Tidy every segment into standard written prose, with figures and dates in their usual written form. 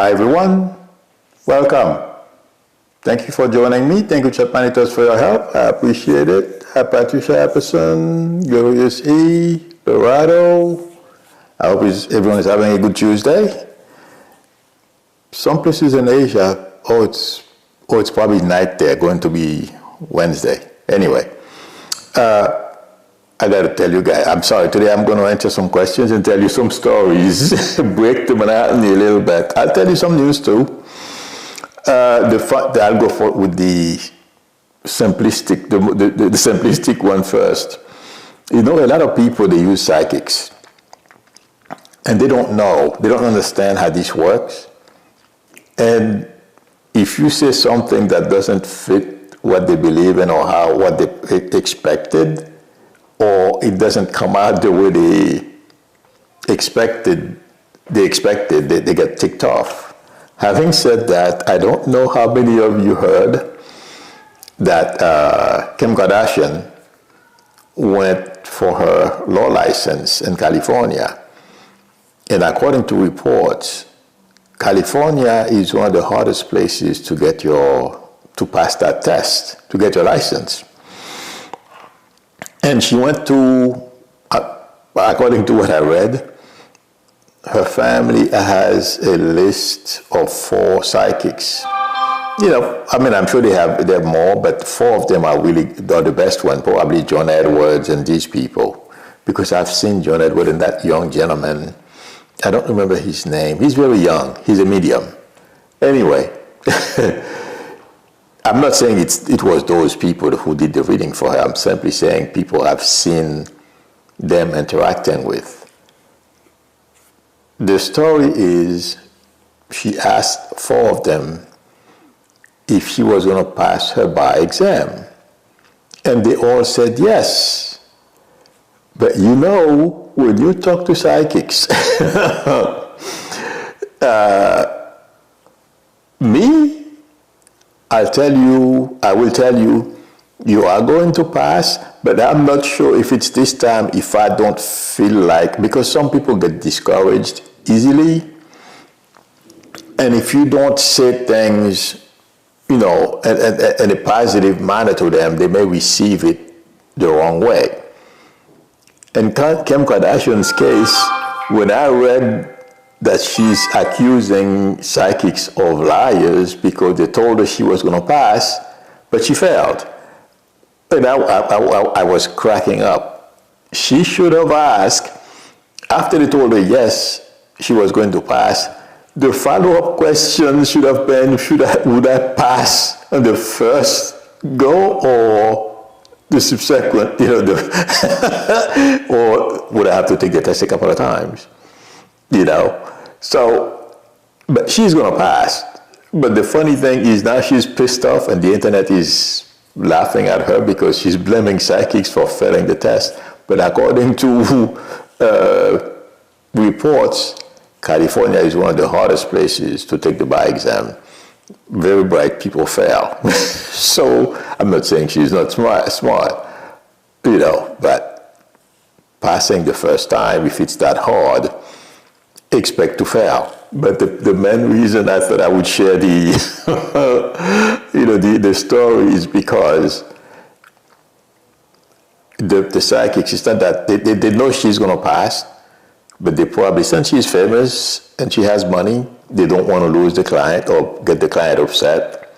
Hi everyone, welcome. Thank you for joining me. Thank you, Chapmanitos, for your help. I appreciate it. Hi, Patricia Epperson, Glorious E, Dorado. I hope everyone is having a good Tuesday. Some places in Asia, it's probably night there, going to be Wednesday. Anyway, I got to tell you guys, I'm sorry, today I'm going to answer some questions and tell you some stories, break the monotony a little bit. I'll tell you some news too. I'll go with the simplistic, the simplistic one first. You know, a lot of people, they use psychics and they don't understand how this works. And if you say something that doesn't fit what they believe in or what they expected, or it doesn't come out the way they expected, they get ticked off. Having said that, I don't know how many of you heard that Kim Kardashian went for her law license in California. And according to reports, California is one of the hardest places to pass that test, to get your license. And she went to, according to what I read, her family has a list of 4 psychics. You know, I mean, I'm sure they have more, but 4 of them are the best one, probably John Edwards and these people. Because I've seen John Edwards and that young gentleman, I don't remember his name. He's very young. He's a medium. Anyway, I'm not saying it was those people who did the reading for her. I'm simply saying people I've seen them interacting with. The story is she asked 4 of them if she was going to pass her bar exam. And they all said yes. But you know, when you talk to psychics, I will tell you, you are going to pass, but I'm not sure if it's this time, if I don't feel like, because some people get discouraged easily. And if you don't say things, you know, in a positive manner to them, they may receive it the wrong way. In Kim Kardashian's case, when I read that she's accusing psychics of liars because they told her she was going to pass, but she failed. And I was cracking up. She should have asked, after they told her yes, she was going to pass, the follow-up question should have been, would I pass on the first go or the subsequent, you know, or would I have to take the test a couple of times, you know? So, but she's going to pass. But the funny thing is now she's pissed off and the internet is laughing at her because she's blaming psychics for failing the test. But according to reports, California is one of the hardest places to take the bar exam. Very bright people fail. So I'm not saying she's not smart, you know, but passing the first time, if it's that hard, expect to fail. But the main reason I thought I would share the story is because the psychics, it's not that they know she's going to pass, but they probably, since she's famous and she has money, they don't want to lose the client or get the client upset.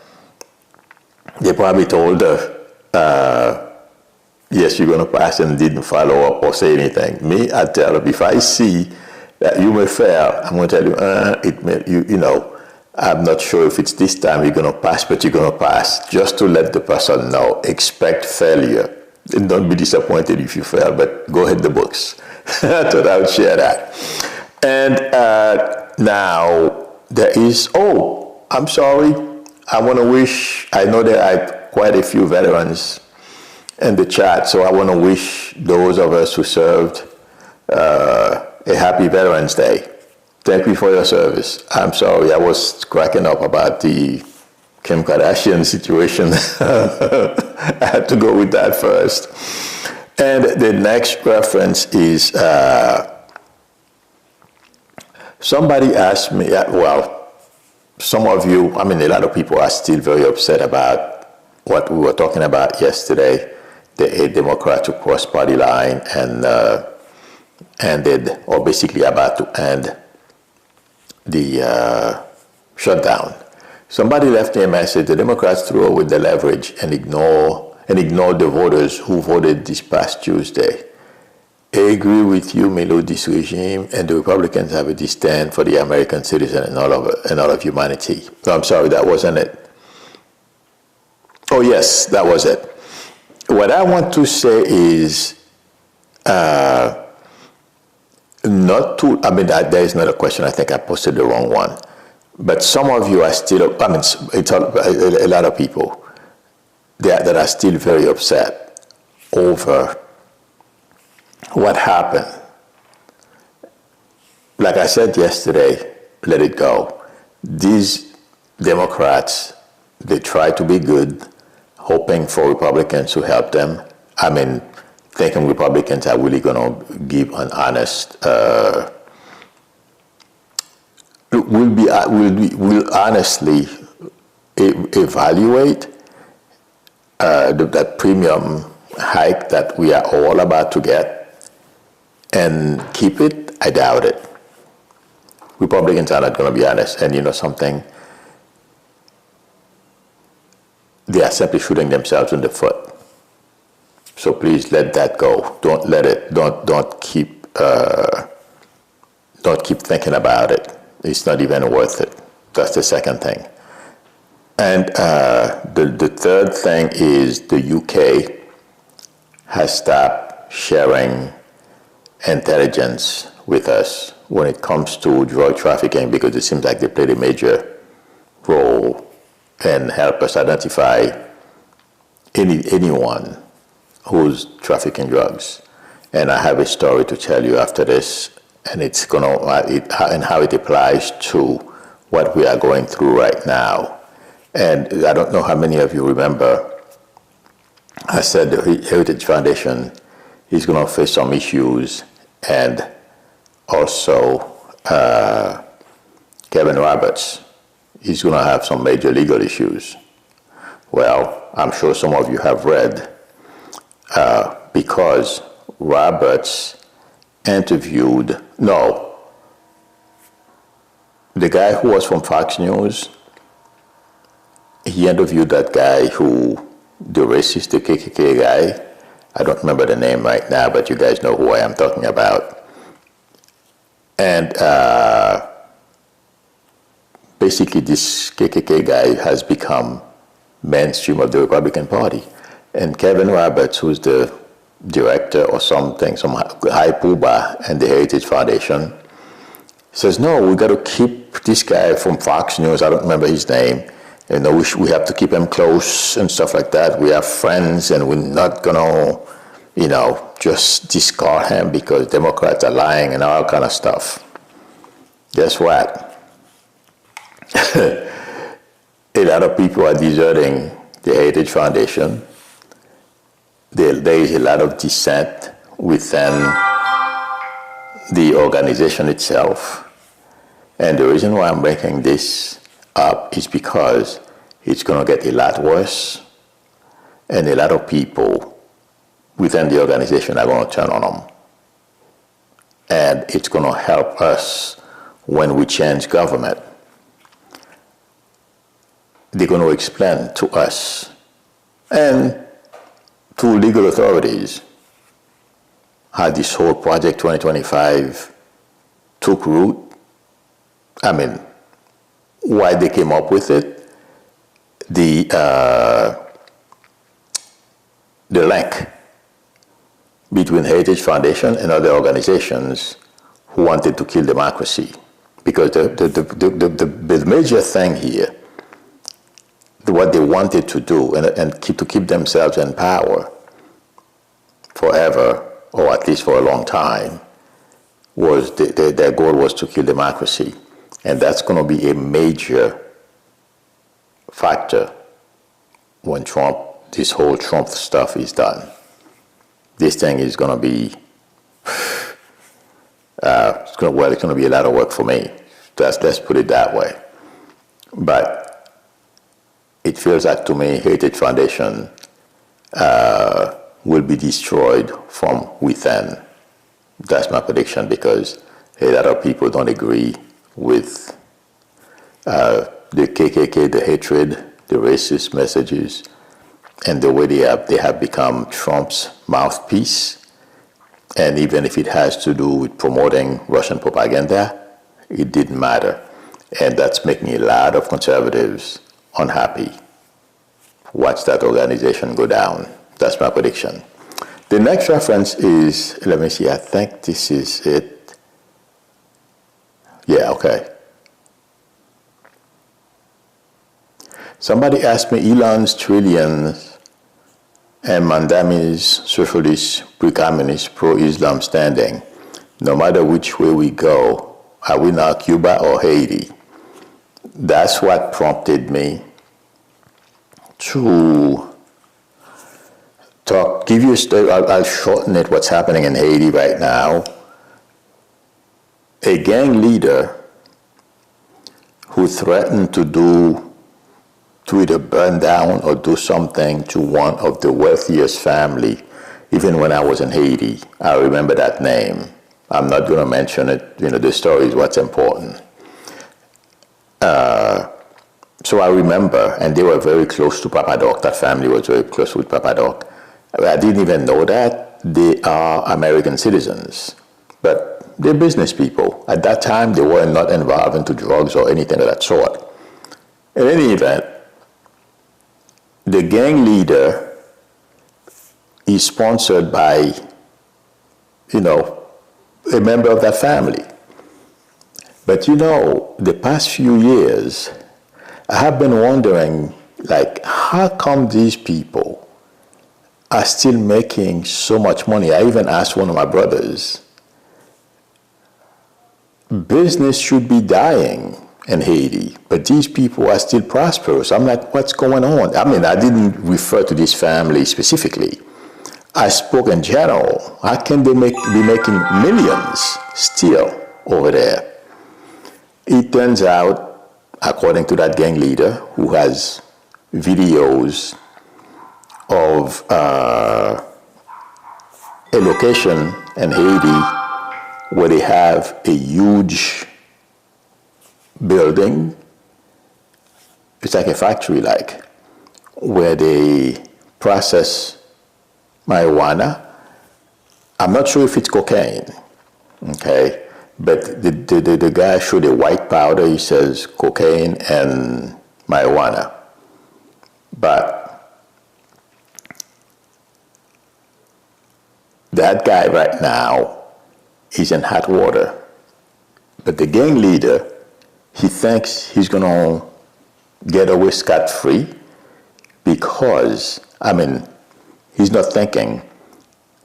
They probably told her, yes, you're going to pass, and didn't follow up or say anything. Me, I tell her, if I see that you may fail, I'm going to tell you, you know, I'm not sure if it's this time you're going to pass, but you're going to pass, just to let the person know. Expect failure. And don't be disappointed if you fail, but go hit the books. I thought I would share that. And now there is, I'm sorry. I want to wish, I know there are quite a few veterans in the chat, so I want to wish those of us who served a happy Veterans Day. Thank you for your service. I'm sorry, I was cracking up about the Kim Kardashian situation. I had to go with that first. And the next reference is, somebody asked me, well, some of you, I mean, a lot of people are still very upset about what we were talking about yesterday, the 8 Democrats who crossed party line and ended, or basically about to end, the shutdown. Somebody left me a message: the Democrats threw away the leverage and ignored the voters who voted this past Tuesday. I agree with you, Milo. This regime and the Republicans have a disdain for the American citizen and all of humanity. No, I'm sorry, that wasn't it. Oh yes, that was it. What I want to say is, there is another question. I think I posted the wrong one. But some of you are still, it's a lot of people that are still very upset over what happened. Like I said yesterday, let it go. These Democrats, they try to be good, hoping for Republicans to help them. Thinking Republicans are really going to give an honest, will honestly evaluate that premium hike that we are all about to get and keep it. I doubt it. Republicans are not going to be honest. And you know something? They are simply shooting themselves in the foot. So please let that go. Don't let it. Don't keep thinking about it. It's not even worth it. That's the second thing. And the third thing is the UK has stopped sharing intelligence with us when it comes to drug trafficking, because it seems like they played a major role and help us identify anyone who's trafficking drugs. And I have a story to tell you after this, and it's and how it applies to what we are going through right now. And I don't know how many of you remember, I said the Heritage Foundation is going to face some issues, and also Kevin Roberts is going to have some major legal issues. Well, I'm sure some of you have read, because Roberts interviewed, the guy who was from Fox News, he interviewed that guy the racist, the KKK guy. I don't remember the name right now, but you guys know who I am talking about. And basically this KKK guy has become mainstream of the Republican Party. And Kevin Roberts, who's the director or something, some high poobah in the Heritage Foundation, says, no, we got to keep this guy from Fox News, I don't remember his name, we have to keep him close and stuff like that. We are friends and we're not going to, just discard him because Democrats are lying and all kind of stuff. Guess what? A lot of people are deserting the Heritage Foundation. There is a lot of dissent within the organization itself. And the reason why I'm bringing this up is because it's going to get a lot worse, and a lot of people within the organization are going to turn on them. And it's going to help us when we change government. They're going to explain to us and to legal authorities how this whole Project 2025 took root. Why they came up with it, the link between Heritage Foundation and other organizations who wanted to kill democracy. Because the major thing here, what they wanted to do and to keep themselves in power forever, or at least for a long time, was their goal was to kill democracy. And that's going to be a major factor when this whole Trump stuff is done. This thing is going to be, it's going to be a lot of work for me. Let's put it that way. But it feels like to me, Heritage Foundation will be destroyed from within. That's my prediction, because a lot of people don't agree with the KKK, the hatred, the racist messages, and the way they have become Trump's mouthpiece. And even if it has to do with promoting Russian propaganda, it didn't matter. And that's making a lot of conservatives unhappy. Watch that organization go down. That's my prediction. The next reference is, let me see, I think this is it. Yeah, okay. Somebody asked me, Elon's trillions and Mandami's socialist, pre-communist, pro-Islam standing, no matter which way we go, are we now Cuba or Haiti? That's what prompted me to give you a story. I'll shorten it, what's happening in Haiti right now. A gang leader who threatened to either burn down or do something to one of the wealthiest family. Even when I was in Haiti, I remember that name. I'm not going to mention it. The story is what's important. So I remember, and they were very close to Papa Doc. That family was very close with Papa Doc. I didn't even know that. They are American citizens, but they're business people. At that time, they were not involved into drugs or anything of that sort. In any event, the gang leader is sponsored by, a member of that family. But the past few years, I have been wondering, how come these people are still making so much money? I even asked one of my brothers, business should be dying in Haiti, but these people are still prosperous. I'm like, what's going on? I mean, I didn't refer to this family specifically. I spoke in general. How can they be making millions still over there? It turns out, according to that gang leader who has videos of a location in Haiti where they have a huge building, it's like a factory, where they process marijuana. I'm not sure if it's cocaine, okay? But the guy showed a white powder, he says cocaine and marijuana. But that guy right now is in hot water. But the gang leader, he thinks he's going to get away scot-free because, he's not thinking.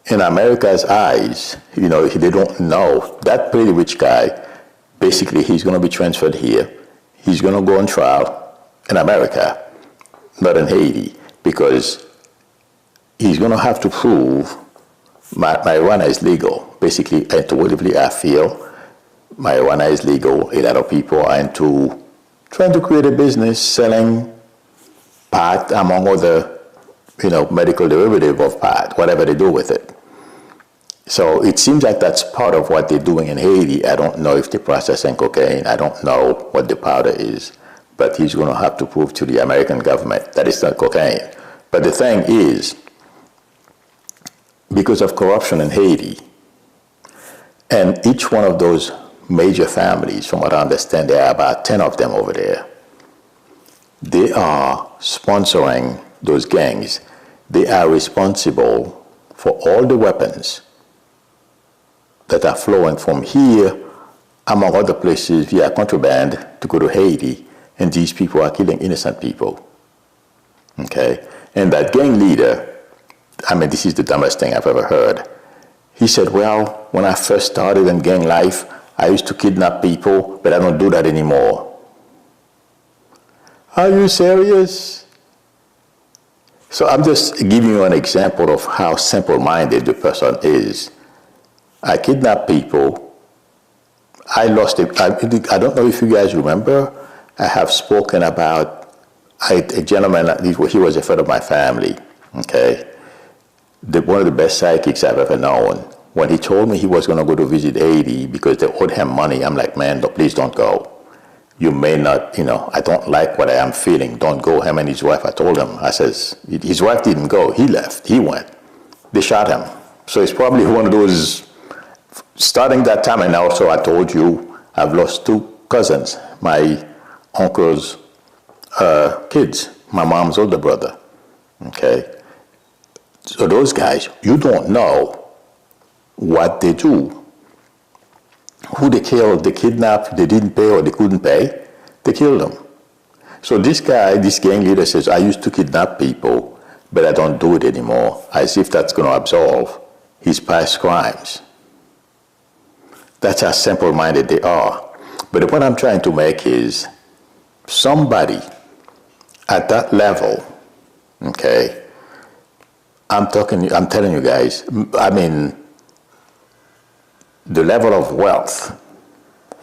In America's eyes, they don't know. That pretty rich guy, basically, he's going to be transferred here. He's going to go on trial in America, not in Haiti, because he's going to have to prove marijuana is legal. Basically, intuitively, I feel marijuana is legal. A lot of people are into trying to create a business selling pot, among other, medical derivative of pot, whatever they do with it. So it seems like that's part of what they're doing in Haiti. I don't know if they're processing cocaine. I don't know what the powder is. But he's going to have to prove to the American government that it's not cocaine. But the thing is, because of corruption in Haiti, and each one of those major families, from what I understand, there are about 10 of them over there, they are sponsoring those gangs. They are responsible for all the weapons that are flowing from here, among other places, via contraband to go to Haiti, and these people are killing innocent people. Okay? And that gang leader, this is the dumbest thing I've ever heard. He said, well, when I first started in gang life, I used to kidnap people, but I don't do that anymore. Are you serious? So I'm just giving you an example of how simple-minded the person is. I kidnapped people. I lost it. I don't know if you guys remember. I have spoken about a gentleman, he was a friend of my family, okay? One of the best psychics I've ever known. When he told me he was going to go to visit Haiti because they owed him money, I'm like, man, please don't go. You may not, I don't like what I am feeling. Don't go. Him and his wife, I told him, I says, his wife didn't go. He left. He went. They shot him. So it's probably one of those, starting that time, and also I told you, I've lost 2 cousins, my uncle's kids, my mom's older brother, okay? So those guys, you don't know what they do. Who they killed, they kidnapped, they didn't pay or they couldn't pay, they killed them. So this guy, this gang leader says, I used to kidnap people, but I don't do it anymore, as if that's going to absolve his past crimes. That's how simple-minded they are. But the point I'm trying to make is somebody at that level, okay, I'm telling you guys, I mean, the level of wealth,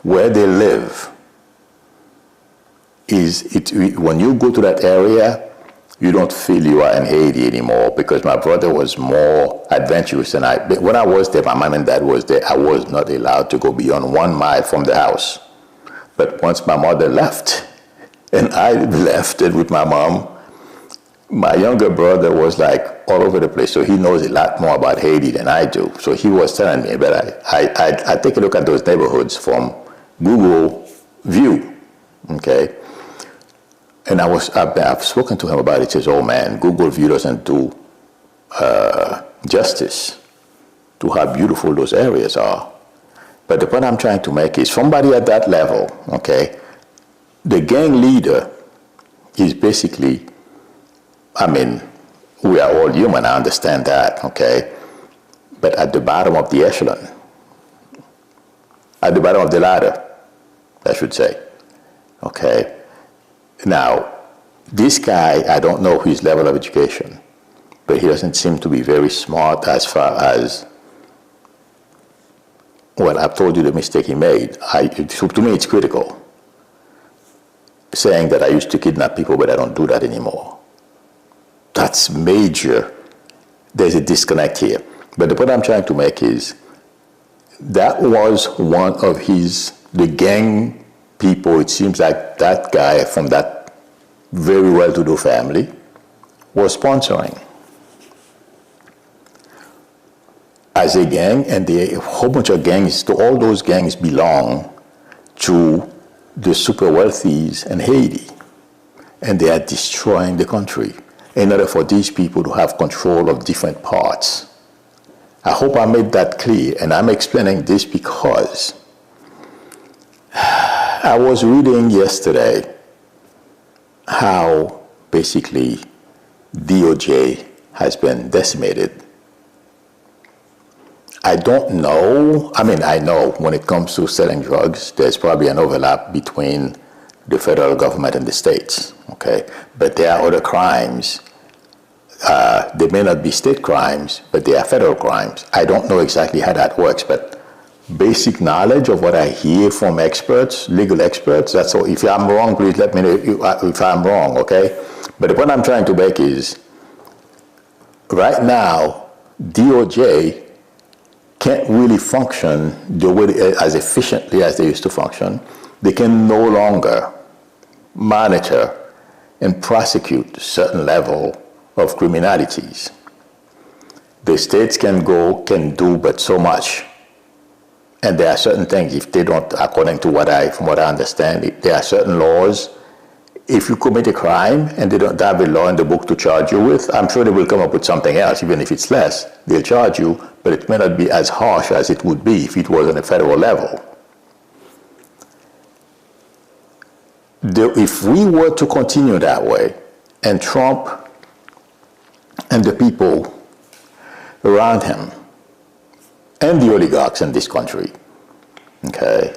where they live, when you go to that area, you don't feel you are in Haiti anymore, because my brother was more adventurous than I. When I was there, my mom and dad was there, I was not allowed to go beyond 1 mile from the house. But once my mother left, and I left it with my mom, my younger brother was like all over the place, so he knows a lot more about Haiti than I do. So he was telling me, but I take a look at those neighborhoods from Google View, okay? And I've spoken to him about it. He says, oh man, Google View doesn't do justice to how beautiful those areas are. But the point I'm trying to make is somebody at that level, okay, the gang leader is basically, I mean, we are all human, I understand that, okay? But at the bottom of the echelon, at the bottom of the ladder, I should say, okay? Now, this guy, I don't know his level of education, but he doesn't seem to be very smart as far as, well, I've told you the mistake he made. To me, it's critical, saying that I used to kidnap people, but I don't do that anymore. That's major. There's a disconnect here. But the point I'm trying to make is that was one of the gang people. It seems like that guy from that very well-to-do family was sponsoring as a gang, and a whole bunch of gangs, all those gangs belong to the super wealthies in Haiti, and they are destroying the country in order for these people to have control of different parts. I hope I made that clear, and I'm explaining this because I was reading yesterday how basically DOJ has been decimated. I don't know, I know when it comes to selling drugs, there's probably an overlap between the federal government and the states, okay? But there are other crimes. They may not be state crimes, but they are federal crimes. I don't know exactly how that works, but basic knowledge of what I hear from experts, legal experts, that's all. If I'm wrong, please let me know if I'm wrong, okay? But the point I'm trying to make is, right now, DOJ can't really function the way as efficiently as they used to function. They can no longer monitor and prosecute certain level of criminalities. The states can do but so much. And there are certain things, if they don't, according to from what I understand, there are certain laws. If you commit a crime and they don't have a law in the book to charge you with, I'm sure they will come up with something else, even if it's less. They'll charge you, but it may not be as harsh as it would be if it was on a federal level. If we were to continue that way, and Trump and the people around him, and the oligarchs in this country, okay,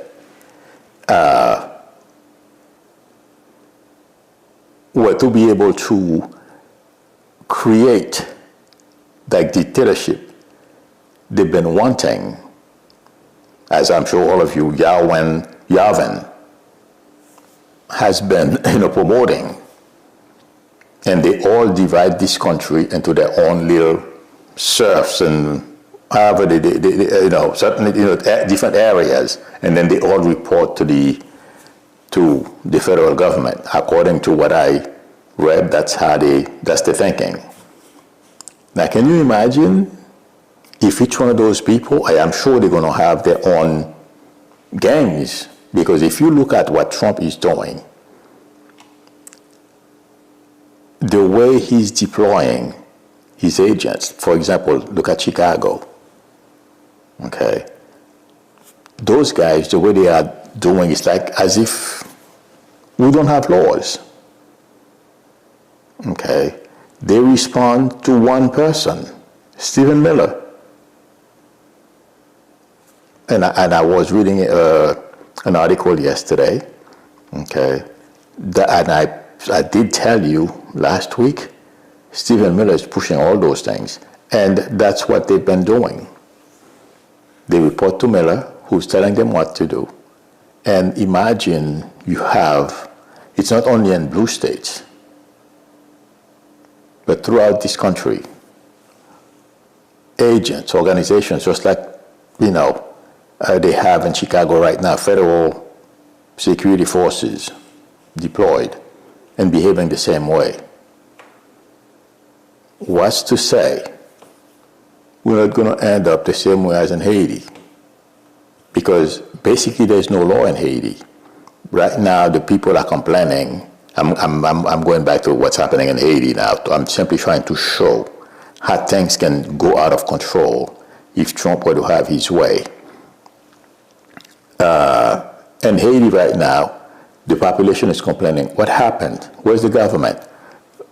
were to be able to create that dictatorship they've been wanting, as I'm sure all of you, Yavin, has been, promoting. And they all divide this country into their own little serfs and however certainly, different areas. And then they all report to the federal government. According to what I read, that's the thinking. Now, can you imagine if each one of those people, I am sure they're going to have their own gangs, because if you look at what Trump is doing, the way he's deploying his agents, for example, look at Chicago, okay? Those guys, the way they are doing, it's like as if we don't have laws, okay? They respond to one person, Stephen Miller. And I was reading an article yesterday, okay? And I did tell you last week, Stephen Miller is pushing all those things. And that's what they've been doing. They report to Miller, who's telling them what to do. And imagine it's not only in blue states, but throughout this country, agents, organizations, just like, they have in Chicago right now, federal security forces deployed and behaving the same way. What's to say we're not going to end up the same way as in Haiti? Because basically there's no law in Haiti. Right now the people are complaining. I'm going back to what's happening in Haiti now. I'm simply trying to show how things can go out of control if Trump were to have his way. In Haiti right now, the population is complaining. What happened? Where's the government?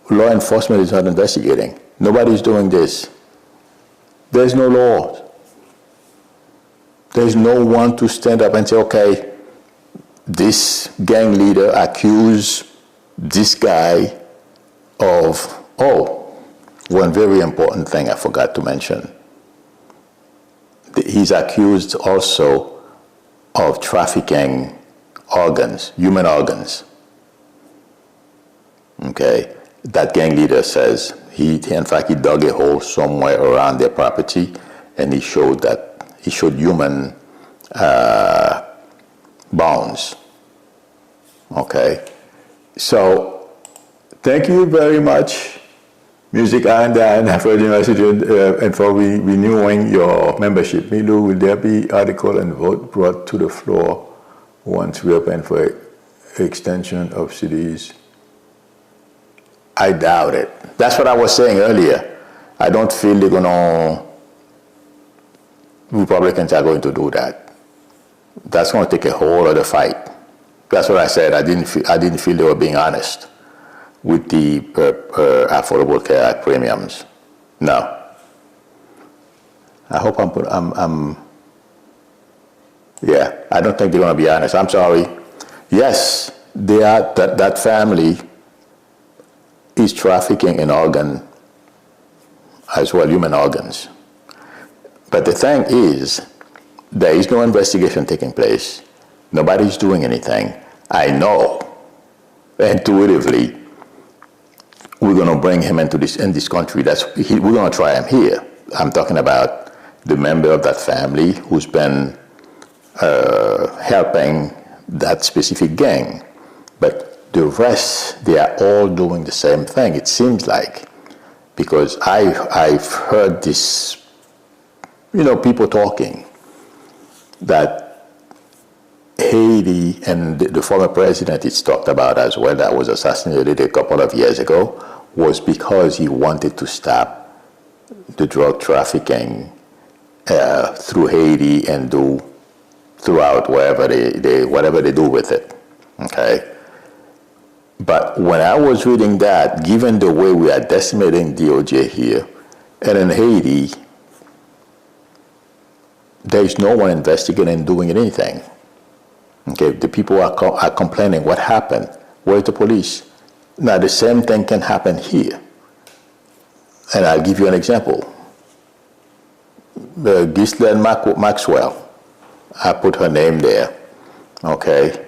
Law enforcement is not investigating. Nobody's doing this. There's no law. There's no one to stand up and say, okay, this gang leader accused this guy of, one very important thing I forgot to mention. He's accused also of trafficking organs, human organs. Okay, that gang leader says he dug a hole somewhere around their property, and he showed human bones. Okay, so thank you very much, Music and for the message and for renewing your membership. Milu, will there be article and vote brought to the floor once we open for extension of cities? I doubt it. That's what I was saying earlier. I don't feel Republicans are going to do that. That's going to take a whole other fight. That's what I said. I didn't feel they were being honest with the Affordable Care Act premiums. No. I hope I don't think they're going to be honest. I'm sorry. Yes, they are, that family is trafficking in organ as well, human organs. But the thing is, there is no investigation taking place. Nobody's doing anything. I know, intuitively, we're going to bring him in this country. We're going to try him here. I'm talking about the member of that family who's been helping that specific gang. But the rest, they are all doing the same thing, it seems like. Because I've heard this, people talking that Haiti and the former president it's talked about as well, that was assassinated a couple of years ago, was because he wanted to stop the drug trafficking through Haiti and throughout whatever they do with it. Okay. But when I was reading that, given the way we are decimating DOJ here, and in Haiti, there is no one investigating and doing anything. Okay, the people are complaining, what happened? Where's the police? Now, the same thing can happen here. And I'll give you an example. Ghislaine Maxwell, I put her name there, okay?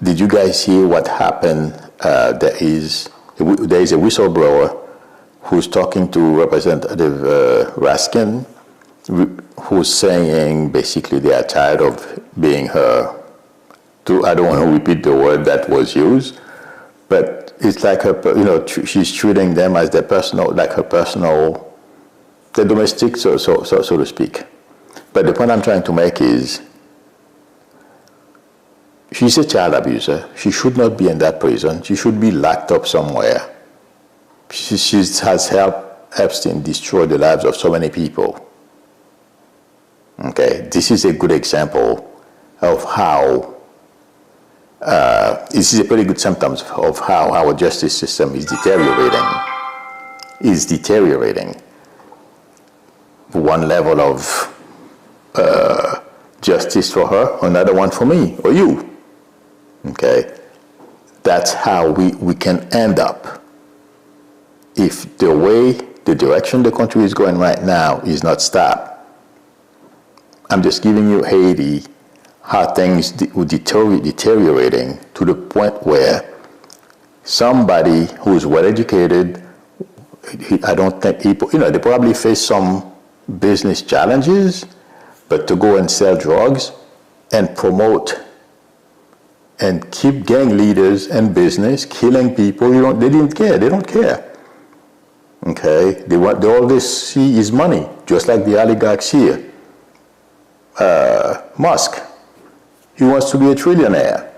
did you guys hear what happened? There is a whistleblower who's talking to Representative Raskin, who's saying basically they are tired of being her. I don't want to repeat the word that was used, but it's like her, she's treating them as their personal, like her personal, the domestic, so to speak. But the point I'm trying to make is, she's a child abuser. She should not be in that prison. She should be locked up somewhere. She has helped Epstein destroy the lives of so many people. Okay, this is a good example of how, this is a pretty good symptom of how our justice system is deteriorating. One level of justice for her, another one for me or you. Okay, that's how we can end up if the direction the country is going right now is not stopped. I'm just giving you Haiti, how things were deteriorating to the point where somebody who is well educated, I don't think people, they probably face some business challenges, but to go and sell drugs and promote and keep gang leaders and business killing people, they didn't care. They don't care. Okay, all they see is money, just like the oligarchs here. Musk, he wants to be a trillionaire.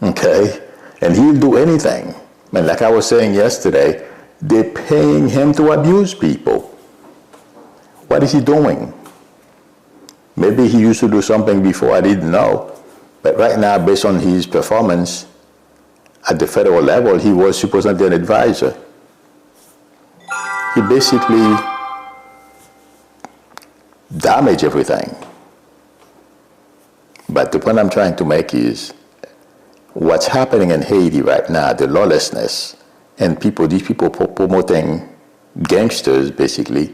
Okay, and he'll do anything. And like I was saying yesterday, they're paying him to abuse people. What is he doing? Maybe he used to do something before I didn't know. But right now, based on his performance at the federal level, he was supposedly an advisor. He basically damaged everything. But the point I'm trying to make is what's happening in Haiti right now, the lawlessness, and these people promoting gangsters basically,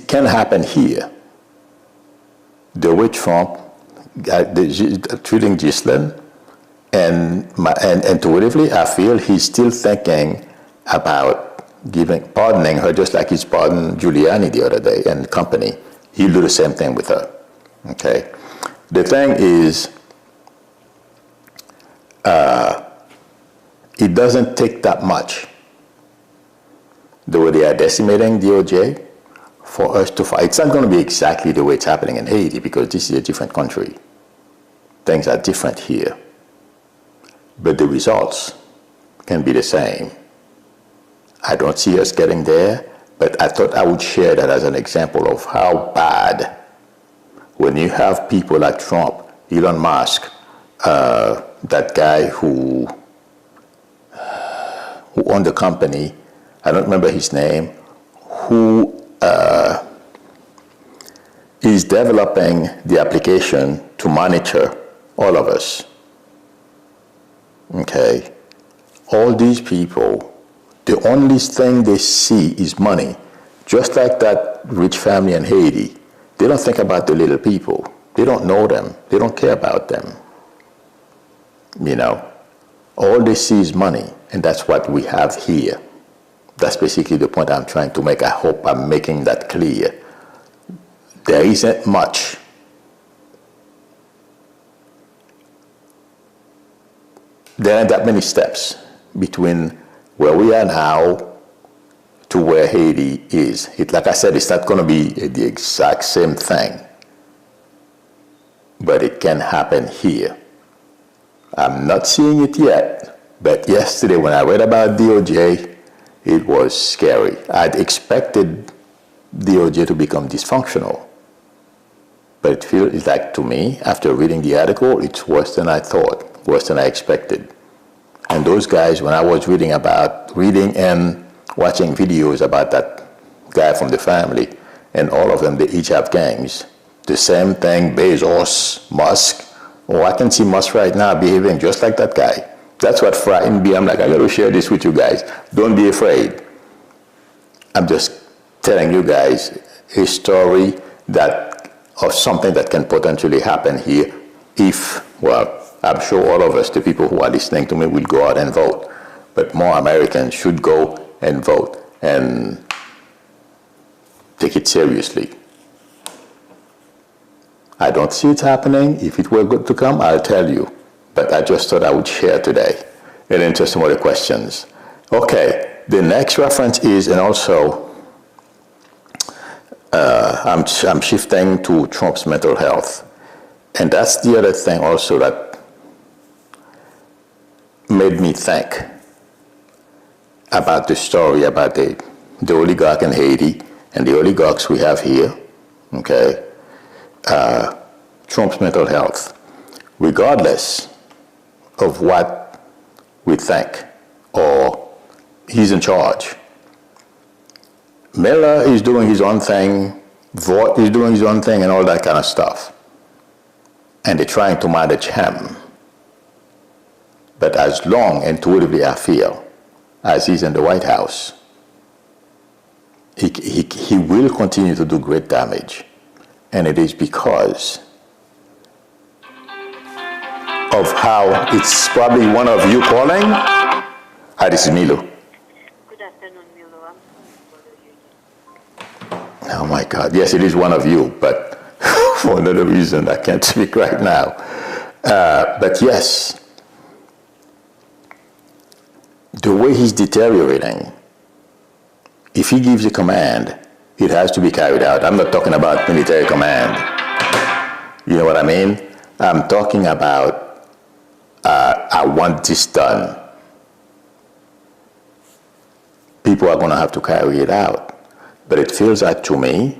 can happen here. The way Trump treating Ghislaine, and intuitively, I feel he's still thinking about pardoning her, just like he's pardoned Giuliani the other day and company. He'll do the same thing with her. Okay. The thing is, it doesn't take that much, the way they are decimating DOJ, for us to fight. It's not going to be exactly the way it's happening in Haiti, because this is a different country. Things are different here. But the results can be the same. I don't see us getting there, but I thought I would share that as an example of how bad, when you have people like Trump, Elon Musk, that guy who owned the company, I don't remember his name, who is developing the application to monitor all of us. Okay, all these people, the only thing they see is money. Just like that rich family in Haiti, they don't think about the little people. They don't know them. They don't care about them. All they see is money, and that's what we have here. That's basically the point I'm trying to make. I hope I'm making that clear. There isn't much. There aren't that many steps between where we are now to where Haiti is. Like I said, it's not going to be the exact same thing, but it can happen here. I'm not seeing it yet, but yesterday when I read about DOJ, it was scary. I'd expected DOJ to become dysfunctional, but it feels like, to me, after reading the article, it's worse than I thought, worse than I expected. And those guys, when I was reading and watching videos about that guy from the family, and all of them, they each have gangs. The same thing, Bezos, Musk. I can see Musk right now behaving just like that guy. That's what frightened me. I'm like, I got to share this with you guys. Don't be afraid. I'm just telling you guys a story of something that can potentially happen here. well, I'm sure all of us, the people who are listening to me, will go out and vote. But more Americans should go and vote and take it seriously. I don't see it happening. If it were good to come, I'll tell you. But I just thought I would share today and answer some other questions. Okay, the next reference is, and also I'm shifting to Trump's mental health. And that's the other thing also that made me think about the story about the oligarch in Haiti and the oligarchs we have here, okay? Trump's mental health. Regardless of what we think or he's in charge, Miller is doing his own thing, Vought is doing his own thing and all that kind of stuff. And they're trying to manage him. But as long, intuitively I feel, as he's in the White House, he will continue to do great damage. And it is because of how it's probably one of you calling. Hi, this is Milo. Good afternoon, Milo. Oh my God. Yes, it is one of you, but for another reason I can't speak right now. But yes, the way he's deteriorating, if he gives a command, it has to be carried out. I'm not talking about military command. You know what I mean? I'm talking about I want this done. People are going to have to carry it out. But it feels like to me,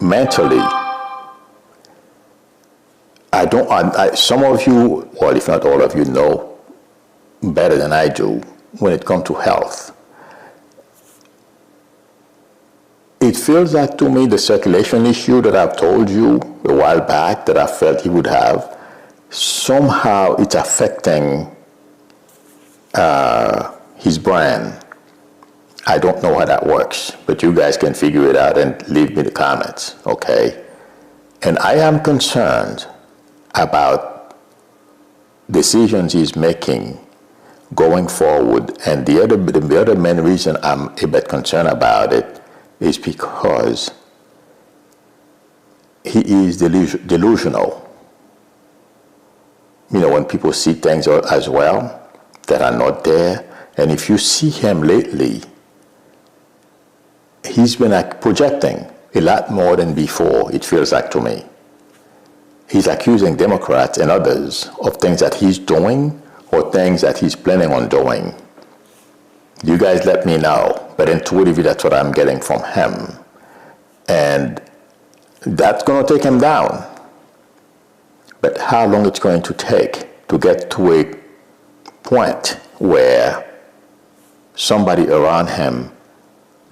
mentally, some of you, well, if not all of you, know better than I do when it comes to health. It feels like to me the circulation issue that I've told you a while back that I felt he would have, somehow it's affecting his brain. I don't know how that works, but you guys can figure it out and leave me the comments, okay? And I am concerned about decisions he's making going forward. And the other main reason I'm a bit concerned about it is because he is delusional. You know, when people see things as well that are not there, and if you see him lately, he's been projecting a lot more than before, it feels like to me. He's accusing Democrats and others of things that he's doing or things that he's planning on doing. You guys let me know, but intuitively that's what I'm getting from him. And that's going to take him down. But how long it's going to take to get to a point where somebody around him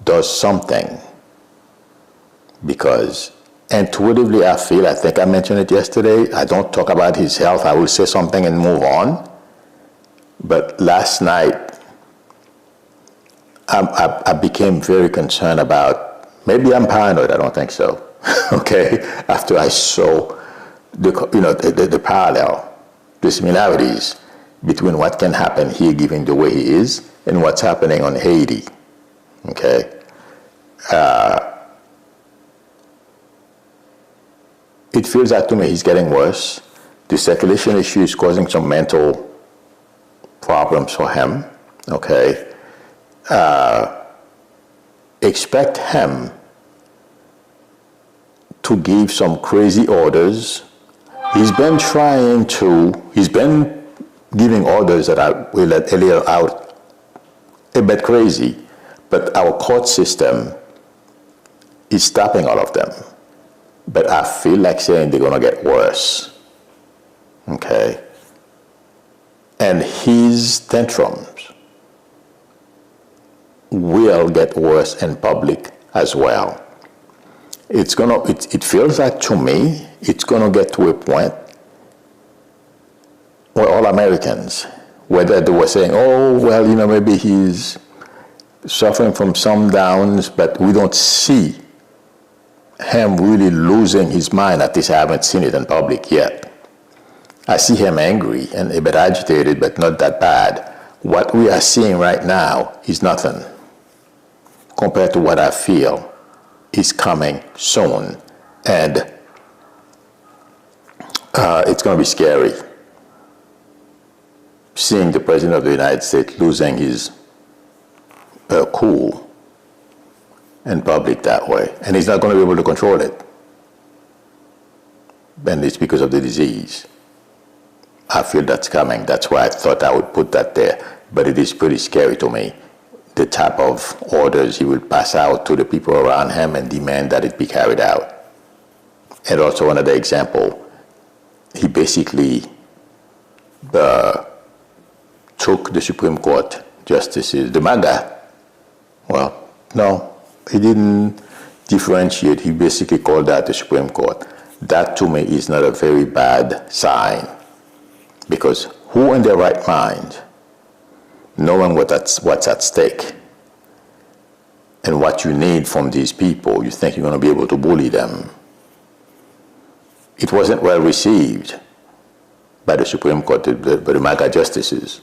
does something, because intuitively I feel, I think I mentioned it yesterday, I don't talk about his health, I will say something and move on. But last night, I became very concerned about, maybe I'm paranoid, I don't think so, okay? After I saw the parallel, the similarities between what can happen here given the way he is and what's happening on Haiti. Okay. It feels like to me he's getting worse. The circulation issue is causing some mental problems for him. Okay. Expect him to give some crazy orders. He's been giving orders that I will let Elliot out a bit crazy. But our court system is stopping all of them. But I feel like saying they're going to get worse. Okay? And his tantrums will get worse in public as well. It feels like to me, it's going to get to a point where all Americans, whether they were saying, oh, well, maybe he's suffering from some downs, but we don't see him really losing his mind. At least I haven't seen it in public yet. I see him angry and a bit agitated, but not that bad. What we are seeing right now is nothing compared to what I feel is coming soon. And it's going to be scary seeing the President of the United States losing his cool in public that way. And he's not going to be able to control it. And it's because of the disease. I feel that's coming. That's why I thought I would put that there. But it is pretty scary to me, the type of orders he will pass out to the people around him and demand that it be carried out. And also another example, he basically took the Supreme Court justices, the MAGA. Well, no, he didn't differentiate. He basically called that the Supreme Court. That to me is not a very bad sign. Because who in their right mind, knowing what's at stake and what you need from these people, you think you're going to be able to bully them? It wasn't well received by the Supreme Court, by the MAGA justices.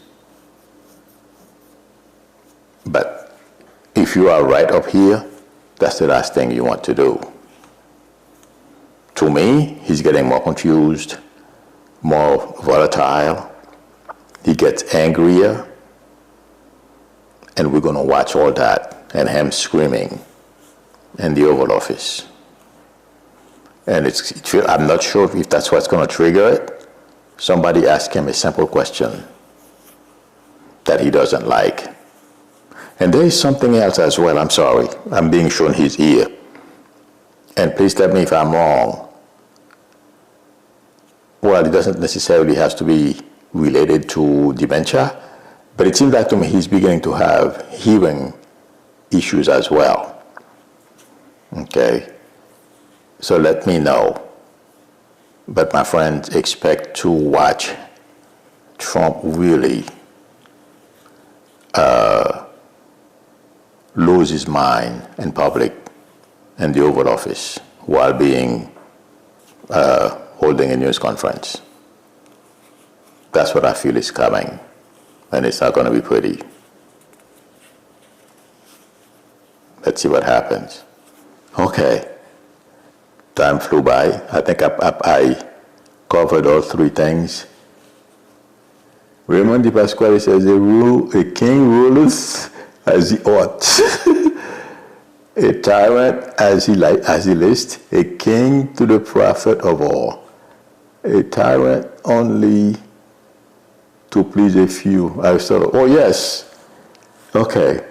But if you are right up here, that's the last thing you want to do. To me, he's getting more confused, more volatile. He gets angrier. And we're going to watch all that and him screaming in the Oval Office. And I'm not sure if that's what's going to trigger it. Somebody asked him a simple question that he doesn't like. And there is something else as well. I'm sorry. I'm being shown his ear. And please tell me if I'm wrong. Well, it doesn't necessarily have to be related to dementia, but it seems like to me he's beginning to have hearing issues as well. Okay? So let me know. But my friends, expect to watch Trump really lose his mind in public in the Oval Office while being holding a news conference. That's what I feel is coming, and it's not going to be pretty. Let's see what happens. Okay. Time flew by. I think I covered all three things. Raymond Di Pasquale says, a king ruleth as he ought. A tyrant as he list, a king to the profit of all. A tyrant only to please a few. Oh, yes. Okay.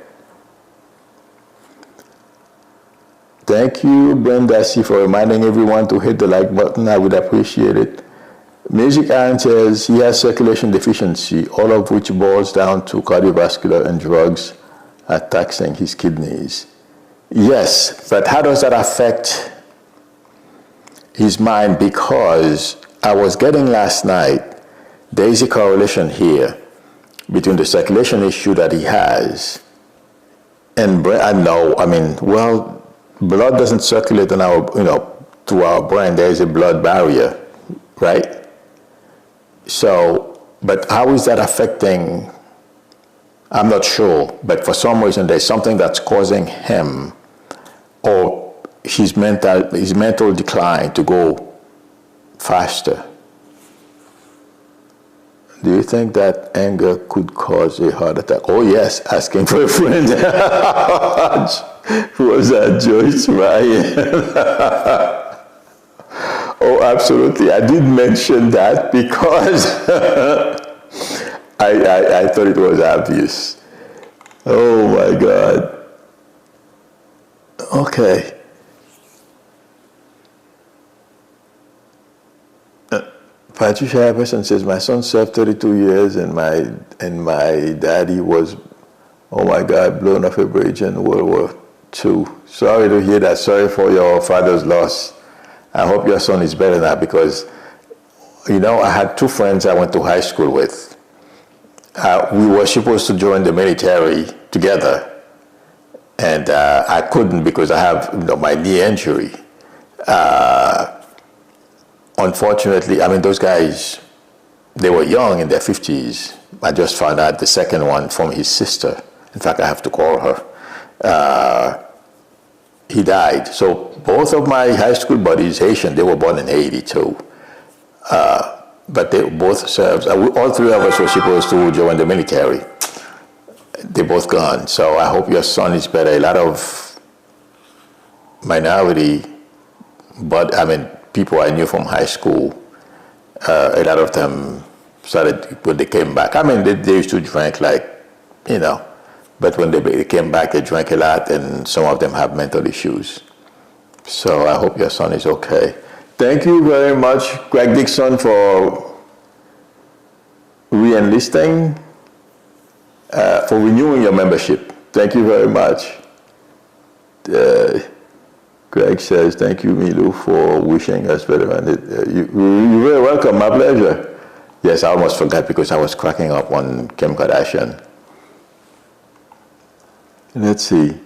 Thank you, Brenda C., for reminding everyone to hit the like button. I would appreciate it. Music Iron says he has circulation deficiency, all of which boils down to cardiovascular and drugs are taxing his kidneys. Yes, but how does that affect his mind? Because I was getting last night, there is a correlation here between the circulation issue that he has and blood doesn't circulate in our, to our brain. There is a blood barrier, right? So, but how is that affecting? I'm not sure, but for some reason there's something that's causing him or his mental decline to go faster. Do you think that anger could cause a heart attack? Oh yes, asking for a friend. Was that Joyce Ryan? Oh, absolutely. I did mention that because I thought it was obvious. Oh my God. Okay. Patricia Iverson says, my son served 32 years and my daddy was, oh my God, blown off a bridge in World War II. Sorry to hear that. Sorry for your father's loss. I hope your son is better now because, I had two friends I went to high school with. We were supposed to join the military together. And I couldn't because I have my knee injury. Unfortunately, those guys they were young in their 50s. I just found out the second one from his sister. In fact, I have to call her. He died. So both of my high school buddies, Haitian, they were born in Haiti too. But they both served. All three of us were supposed to join the military. They're both gone. So I hope your son is better. A lot of minority, but I mean, people I knew from high school, a lot of them started, when they came back, I mean, they used to drink like, but when they came back, they drank a lot, and some of them have mental issues. So I hope your son is okay. Thank you very much, Greg Dixon, for re-enlisting, for renewing your membership. Thank you very much. Greg says, thank you, Milu, for wishing us better. You're very welcome. My pleasure. Yes, I almost forgot because I was cracking up on Kim Kardashian. Let's see.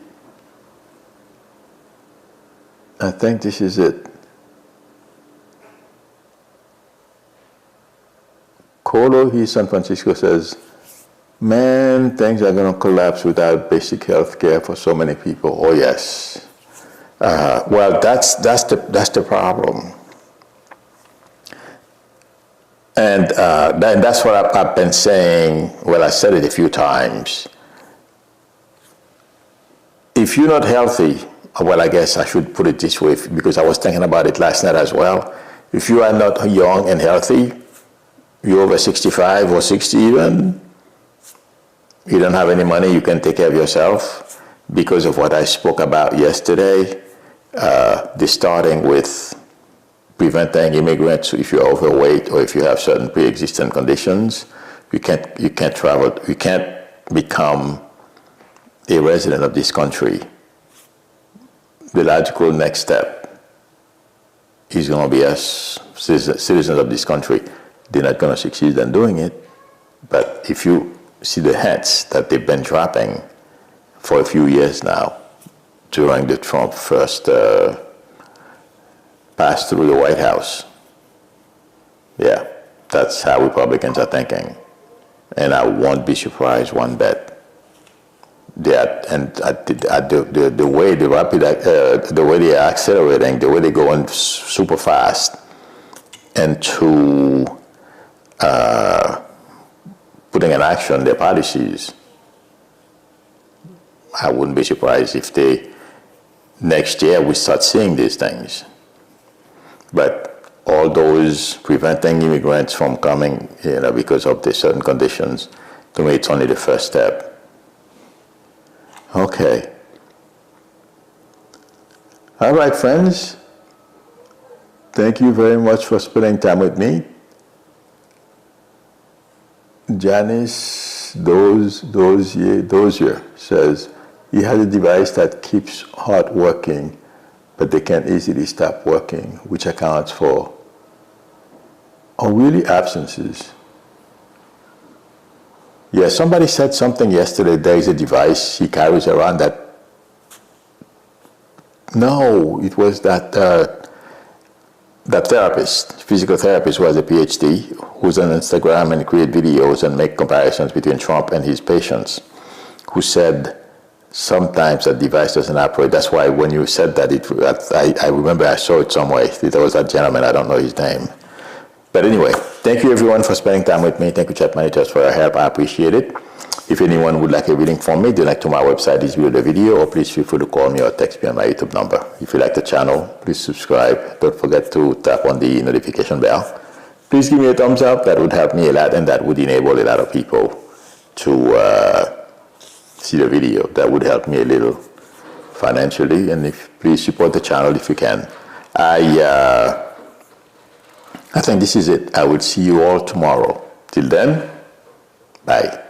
I think this is it. Colo, San Francisco says, man, things are going to collapse without basic health care for so many people. Oh, yes. Well, that's the problem. And that's what I've been saying. Well, I said it a few times. If you're not healthy, well, I guess I should put it this way, because I was thinking about it last night as well. If you are not young and healthy, you're over 65 or 60 even, you don't have any money, you can take care of yourself, because of what I spoke about yesterday, starting with preventing immigrants. If you're overweight or if you have certain pre-existing conditions, you can't travel, you can't become a resident of this country. The logical next step is going to be us citizens of this country. They're not going to succeed in doing it, but if you see the hints that they've been dropping for a few years now, during the Trump first pass through the White House, yeah, that's how Republicans are thinking, and I won't be surprised one bit. The way the way they are accelerating, the way they're going super fast, and to putting in action their policies, I wouldn't be surprised if next year we start seeing these things. But all those preventing immigrants from coming, because of the certain conditions, to me it's only the first step. Okay. All right, friends. Thank you very much for spending time with me. Janice Dozier says, he has a device that keeps heart working, but they can easily stop working, which accounts for, really, absences. Yeah, somebody said something yesterday, there is a device he carries around that, no, it was that therapist, physical therapist who has a PhD, who's on Instagram and create videos and make comparisons between Trump and his patients, who said sometimes that device doesn't operate. That's why when you said that, I remember I saw it somewhere. There was that gentleman, I don't know his name. But anyway, thank you everyone for spending time with me. Thank you, chat managers, for your help. I appreciate it. If anyone would like a reading from me, donate to my website is below the video, or please feel free to call me or text me on my YouTube number. If you like the channel, please subscribe. Don't forget to tap on the notification bell. Please give me a thumbs up. That would help me a lot, and that would enable a lot of people to see the video. That would help me a little financially, and please support the channel if you can. I think this is it. I will see you all tomorrow. Till then, bye.